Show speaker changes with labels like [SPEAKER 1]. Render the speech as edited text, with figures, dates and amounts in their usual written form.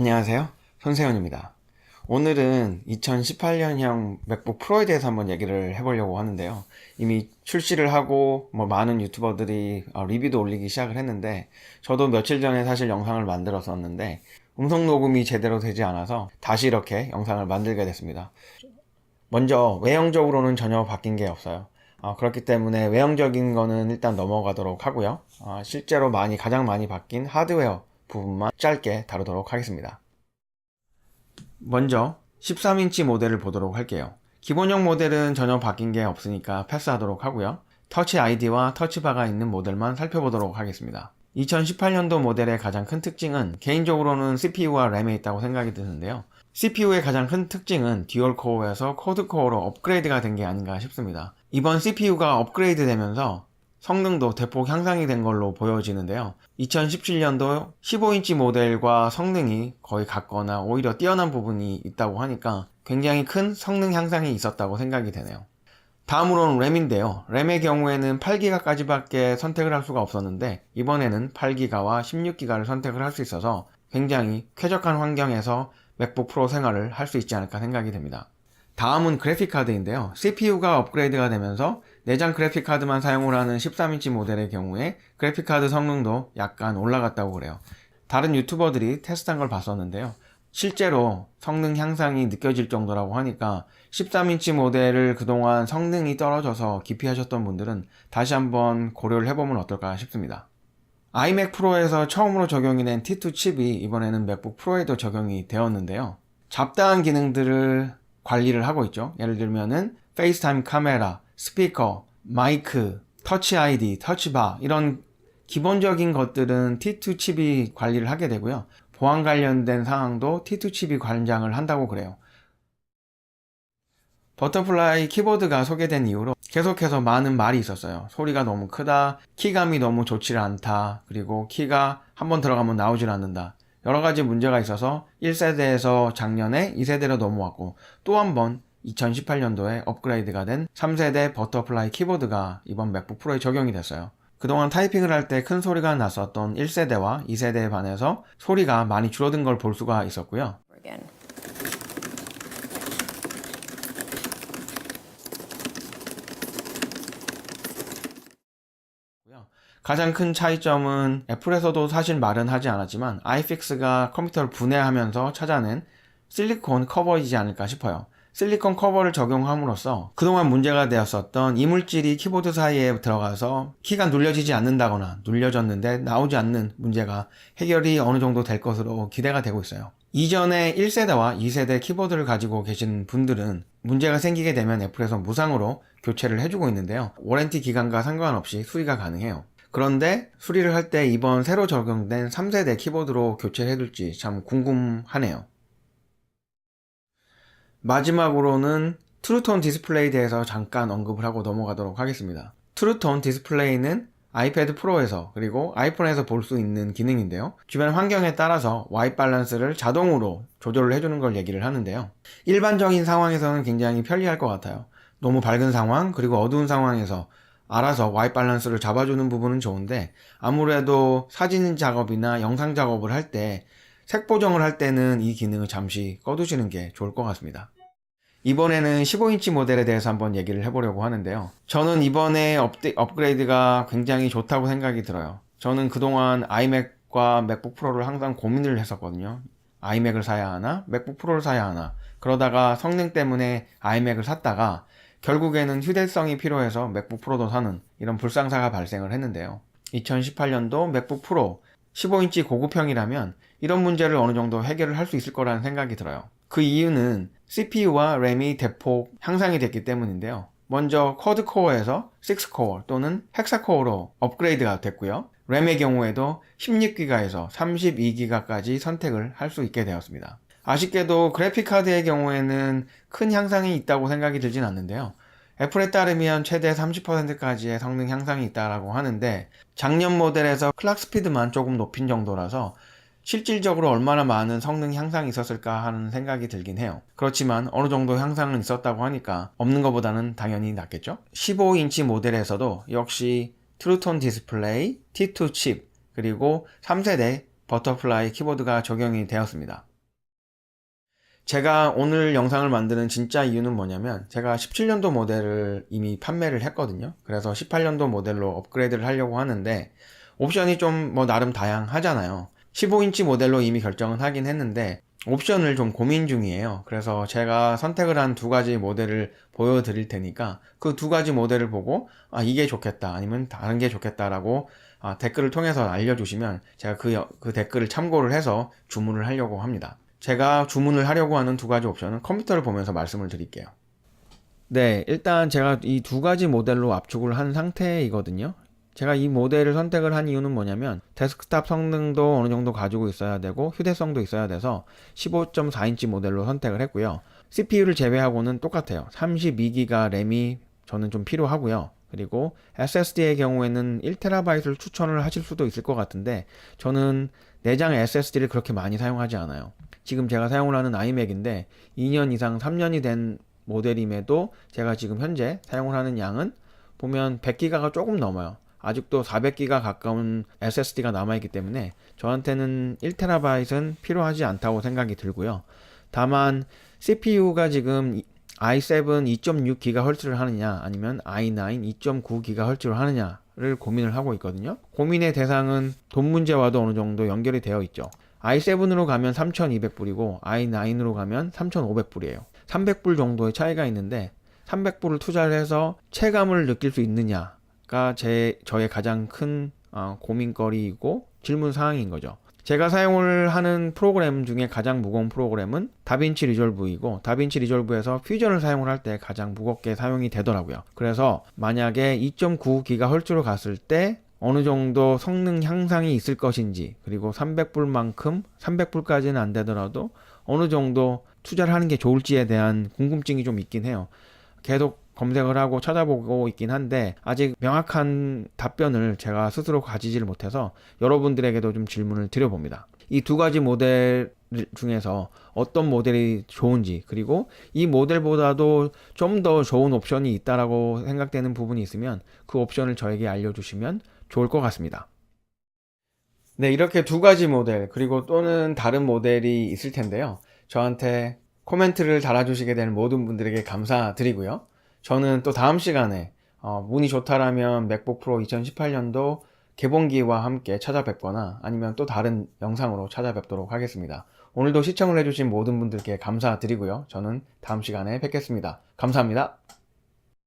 [SPEAKER 1] 안녕하세요. 손세현입니다. 오늘은 2018년형 맥북 프로에 대해서 한번 얘기를 해보려고 하는데요. 이미 출시를 하고 많은 유튜버들이 리뷰도 올리기 시작을 했는데, 저도 며칠 전에 사실 영상을 만들었었는데 음성 녹음이 제대로 되지 않아서 다시 이렇게 영상을 만들게 됐습니다. 먼저 외형적으로는 전혀 바뀐 게 없어요. 그렇기 때문에 외형적인 거는 일단 넘어가도록 하고요. 실제로 가장 많이 바뀐 하드웨어 부분만 짧게 다루도록 하겠습니다. 먼저 13인치 모델을 보도록 할게요. 기본형 모델은 전혀 바뀐 게 없으니까 패스하도록 하고요. 터치 아이디와 터치바가 있는 모델만 살펴보도록 하겠습니다. 2018년도 모델의 가장 큰 특징은 개인적으로는 CPU와 램에 있다고 생각이 드는데요. CPU의 가장 큰 특징은 듀얼코어에서 쿼드코어로 업그레이드가 된 게 아닌가 싶습니다. 이번 CPU가 업그레이드 되면서 성능도 대폭 향상이 된 걸로 보여지는데요. 2017년도 15인치 모델과 성능이 거의 같거나 오히려 뛰어난 부분이 있다고 하니까 굉장히 큰 성능 향상이 있었다고 생각이 되네요. 다음으로는 램인데요. 램의 경우에는 8기가까지밖에 선택을 할 수가 없었는데 이번에는 8기가와 16기가를 선택을 할 수 있어서 굉장히 쾌적한 환경에서 맥북 프로 생활을 할 수 있지 않을까 생각이 됩니다. 다음은 그래픽카드인데요. CPU가 업그레이드가 되면서 내장 그래픽카드만 사용을 하는 13인치 모델의 경우에 그래픽카드 성능도 약간 올라갔다고 그래요. 다른 유튜버들이 테스트한 걸 봤었는데요. 실제로 성능 향상이 느껴질 정도라고 하니까 13인치 모델을 그동안 성능이 떨어져서 기피하셨던 분들은 다시 한번 고려를 해보면 어떨까 싶습니다. 아이맥 프로에서 처음으로 적용이 된 T2 칩이 이번에는 맥북 프로에도 적용이 되었는데요. 잡다한 기능들을 관리를 하고 있죠. 예를 들면은 페이스타임 카메라, 스피커, 마이크, 터치 아이디, 터치바 이런 기본적인 것들은 T2 칩이 관리를 하게 되고요. 보안 관련된 사항도 T2 칩이 관장을 한다고 그래요. 버터플라이 키보드가 소개된 이후로 계속해서 많은 말이 있었어요. 소리가 너무 크다, 키감이 너무 좋지 않다, 그리고 키가 한번 들어가면 나오질 않는다. 여러가지 문제가 있어서 1세대에서 작년에 2세대로 넘어왔고 또 한 번 2018년도에 업그레이드가 된 3세대 버터플라이 키보드가 이번 맥북 프로에 적용이 됐어요. 그동안 타이핑을 할 때 큰 소리가 났었던 1세대와 2세대에 반해서 소리가 많이 줄어든 걸 볼 수가 있었고요. 가장 큰 차이점은 애플에서도 사실 말은 하지 않았지만 아이픽스가 컴퓨터를 분해하면서 찾아낸 실리콘 커버이지 않을까 싶어요. 실리콘 커버를 적용함으로써 그동안 문제가 되었었던 이물질이 키보드 사이에 들어가서 키가 눌려지지 않는다거나 눌려졌는데 나오지 않는 문제가 해결이 어느 정도 될 것으로 기대가 되고 있어요. 이전에 1세대와 2세대 키보드를 가지고 계신 분들은 문제가 생기게 되면 애플에서 무상으로 교체를 해주고 있는데요. 워런티 기간과 상관없이 수리가 가능해요. 그런데 수리를 할 때 이번 새로 적용된 3세대 키보드로 교체를 해둘지 참 궁금하네요. 마지막으로는 트루톤 디스플레이에 대해서 잠깐 언급을 하고 넘어가도록 하겠습니다. 트루톤 디스플레이는 아이패드 프로에서 그리고 아이폰에서 볼 수 있는 기능인데요. 주변 환경에 따라서 와이트 밸런스를 자동으로 조절을 해주는 걸 얘기를 하는데요. 일반적인 상황에서는 굉장히 편리할 것 같아요. 너무 밝은 상황 그리고 어두운 상황에서 알아서 와이트 밸런스를 잡아주는 부분은 좋은데 아무래도 사진 작업이나 영상 작업을 할 때 색 보정을 할 때는 이 기능을 잠시 꺼두시는 게 좋을 것 같습니다. 이번에는 15인치 모델에 대해서 한번 얘기를 해보려고 하는데요. 저는 이번에 업그레이드가 굉장히 좋다고 생각이 들어요. 저는 그동안 아이맥과 맥북 프로를 항상 고민을 했었거든요. 아이맥을 사야 하나 맥북 프로를 사야 하나, 그러다가 성능 때문에 아이맥을 샀다가 결국에는 휴대성이 필요해서 맥북 프로도 사는 이런 불상사가 발생을 했는데요. 2018년도 맥북 프로 15인치 고급형이라면 이런 문제를 어느 정도 해결을 할 수 있을 거라는 생각이 들어요. 그 이유는 CPU와 램이 대폭 향상이 됐기 때문인데요. 먼저 쿼드코어에서 6코어 또는 헥사코어로 업그레이드가 됐고요. 램의 경우에도 16기가에서 32기가까지 선택을 할 수 있게 되었습니다. 아쉽게도 그래픽카드의 경우에는 큰 향상이 있다고 생각이 들진 않는데요. 애플에 따르면 최대 30%까지의 성능 향상이 있다고 하는데 작년 모델에서 클락 스피드만 조금 높인 정도라서 실질적으로 얼마나 많은 성능 향상이 있었을까 하는 생각이 들긴 해요. 그렇지만 어느 정도 향상은 있었다고 하니까 없는 것보다는 당연히 낫겠죠. 15인치 모델에서도 역시 트루톤 디스플레이, T2 칩, 그리고 3세대 버터플라이 키보드가 적용이 되었습니다. 제가 오늘 영상을 만드는 진짜 이유는 뭐냐면 제가 17년도 모델을 이미 판매를 했거든요. 그래서 18년도 모델로 업그레이드를 하려고 하는데 옵션이 좀 뭐 나름 다양하잖아요. 15인치 모델로 이미 결정은 하긴 했는데 옵션을 좀 고민 중이에요. 그래서 제가 선택을 한 두 가지 모델을 보여드릴 테니까 그 두 가지 모델을 보고 이게 좋겠다 아니면 다른 게 좋겠다라고 댓글을 통해서 알려주시면 제가 그 댓글을 참고를 해서 주문을 하려고 합니다. 제가 주문을 하려고 하는 두 가지 옵션은 컴퓨터를 보면서 말씀을 드릴게요. 네, 일단 제가 이 두 가지 모델로 압축을 한 상태이거든요. 제가 이 모델을 선택을 한 이유는 뭐냐면 데스크탑 성능도 어느 정도 가지고 있어야 되고 휴대성도 있어야 돼서 15.4인치 모델로 선택을 했고요. CPU를 제외하고는 똑같아요. 32기가 램이 저는 좀 필요하고요. 그리고 SSD의 경우에는 1TB를 추천을 하실 수도 있을 것 같은데 저는 내장 SSD를 그렇게 많이 사용하지 않아요. 지금 제가 사용을 하는 아이맥인데 2년 이상 3년이 된 모델임에도 제가 지금 현재 사용을 하는 양은 보면 100기가가 조금 넘어요. 아직도 400기가 가까운 SSD가 남아있기 때문에 저한테는 1TB은 필요하지 않다고 생각이 들고요. 다만 CPU가 지금 i7 2.6GHz를 하느냐 아니면 i9 2.9GHz를 하느냐를 고민을 하고 있거든요. 고민의 대상은 돈 문제와도 어느 정도 연결이 되어 있죠. i7으로 가면 3,200불이고 i9으로 가면 3,500불이에요. 300불 정도의 차이가 있는데 300불을 투자를 해서 체감을 느낄 수 있느냐가 저의 가장 큰 고민거리이고 질문 사항인 거죠. 제가 사용을 하는 프로그램 중에 가장 무거운 프로그램은 다빈치 리졸브이고 다빈치 리졸브에서 퓨전을 사용을 할 때 가장 무겁게 사용이 되더라고요. 그래서 만약에 2.9GHz로 갔을 때 어느 정도 성능 향상이 있을 것인지 그리고 300불만큼 300불까지는 안 되더라도 어느 정도 투자를 하는 게 좋을지에 대한 궁금증이 좀 있긴 해요. 계속 검색을 하고 찾아보고 있긴 한데 아직 명확한 답변을 제가 스스로 가지지를 못해서 여러분들에게도 좀 질문을 드려봅니다. 이 두 가지 모델 중에서 어떤 모델이 좋은지 그리고 이 모델보다도 좀 더 좋은 옵션이 있다라고 생각되는 부분이 있으면 그 옵션을 저에게 알려주시면 좋을 것 같습니다. 네, 이렇게 두 가지 모델 그리고 또는 다른 모델이 있을 텐데요. 저한테 코멘트를 달아주시게 되는 모든 분들에게 감사드리고요. 저는 또 다음 시간에 운이 좋다라면 맥북 프로 2018년도 개봉기와 함께 찾아뵙거나 아니면 또 다른 영상으로 찾아뵙도록 하겠습니다. 오늘도 시청을 해주신 모든 분들께 감사드리고요. 저는 다음 시간에 뵙겠습니다. 감사합니다.